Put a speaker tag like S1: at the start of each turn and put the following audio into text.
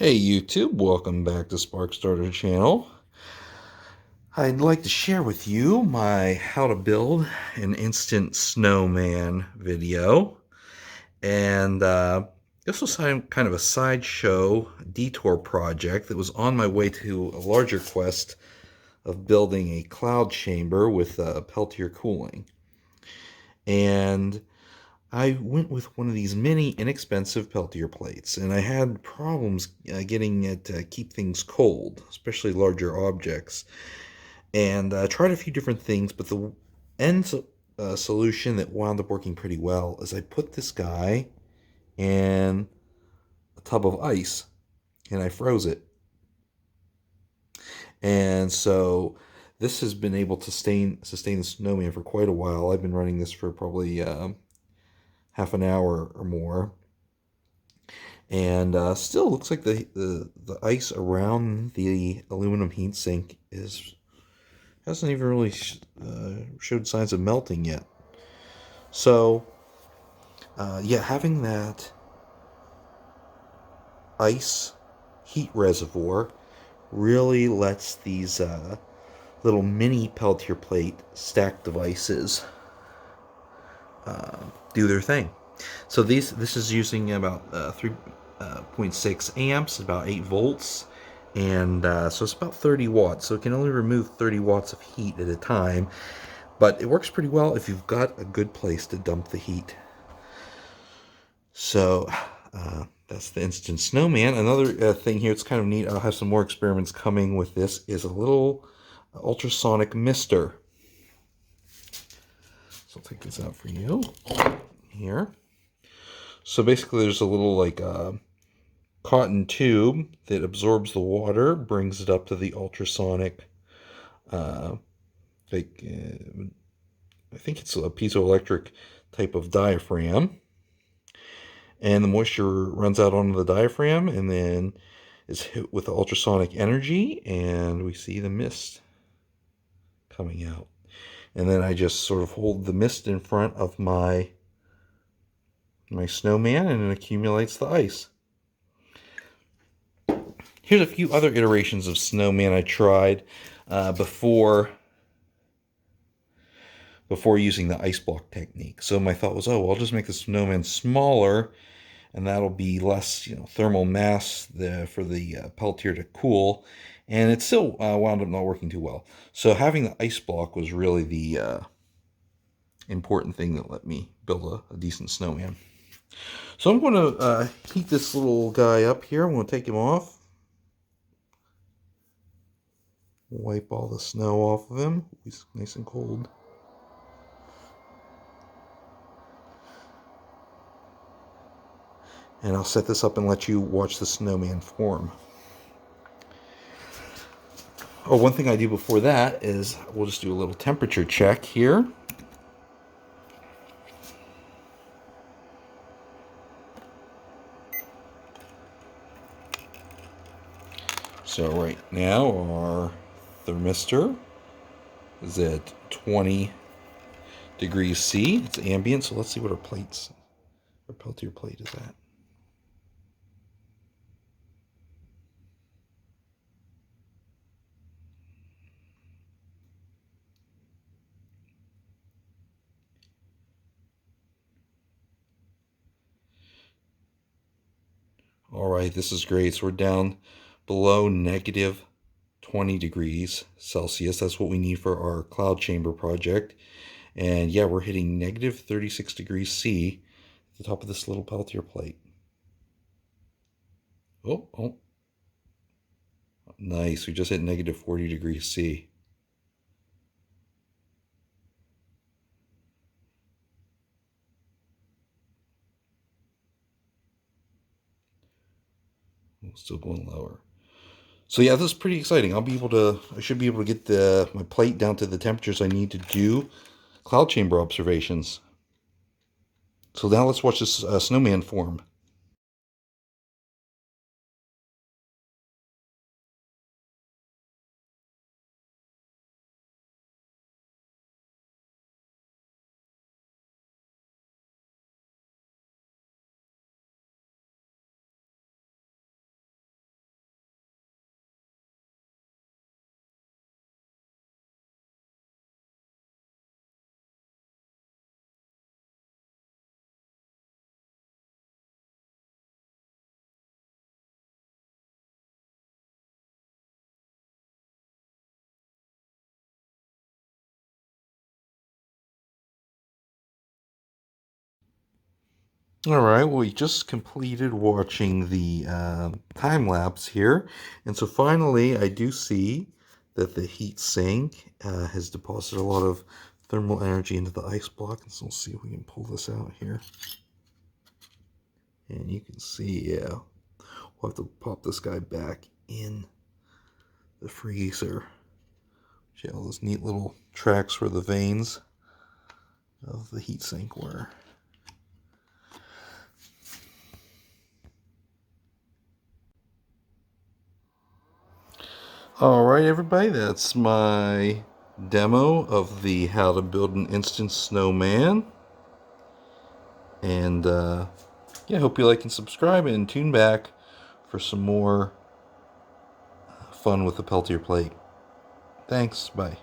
S1: Hey YouTube, welcome back to Sparkstarter channel. I'd like to share with you my how to build an instant snowman video. And this was kind of a sideshow detour project that was on my way to a larger quest of building a cloud chamber with Peltier cooling. And I went with one of these mini inexpensive Peltier plates, and I had problems getting it to keep things cold, especially larger objects. And tried a few different things, but the end solution that wound up working pretty well is I put this guy in a tub of ice and I froze it. And so this has been able to sustain the snowman for quite a while. I've been running this for probably half an hour or more. And still looks like the ice around the aluminum heatsink hasn't even really showed signs of melting yet. So yeah, having that ice heat reservoir really lets these little mini Peltier plate stack devices do their thing. So this is using about 3.6 amps, about 8 volts, and so it's about 30 watts. So it can only remove 30 watts of heat at a time, but it works pretty well if you've got a good place to dump the heat. So that's the instant snowman. Another thing here, it's kind of neat. I'll have some more experiments coming with this. Is a little ultrasonic mister. So I'll take this out for you here. So basically, there's a little like cotton tube that absorbs the water, brings it up to the ultrasonic. Uh, like I think it's a piezoelectric type of diaphragm. And the moisture runs out onto the diaphragm and then is hit with the ultrasonic energy, and we see the mist coming out. And then I just sort of hold the mist in front of my snowman, and it accumulates the ice. Here's a few other iterations of snowman I tried before using the ice block technique. So my thought was, oh, well, I'll just make the snowman smaller, and that'll be less, thermal mass for the Peltier to cool. And it still wound up not working too well. So having the ice block was really the important thing that let me build a decent snowman. So I'm going to heat this little guy up here. I'm going to take him off. Wipe all the snow off of him. He's nice and cold. And I'll set this up and let you watch the snowman form. Oh, one thing I do before that is we'll just do a little temperature check here. So right now our thermistor is at 20 degrees C. It's ambient, so let's see what our Peltier plate is at. All right, this is great. So we're down below negative 20 degrees Celsius. That's what we need for our cloud chamber project. And yeah, we're hitting negative 36 degrees C at the top of this little Peltier plate. Oh, nice. We just hit negative 40 degrees C. Still going lower. So yeah, this is pretty exciting. I should be able to get my plate down to the temperatures I need to do cloud chamber observations. So now let's watch this snowman form. All right, well, we just completed watching the time lapse here, and so finally I do see that the heat sink has deposited a lot of thermal energy into the ice block, and so we'll see if we can pull this out here. And you can see, yeah, we'll have to pop this guy back in the freezer. See all those neat little tracks where the veins of the heatsink were. Alright everybody, that's my demo of the how to build an instant snowman. And yeah, hope you like and subscribe and tune back for some more fun with the Peltier plate. Thanks, bye.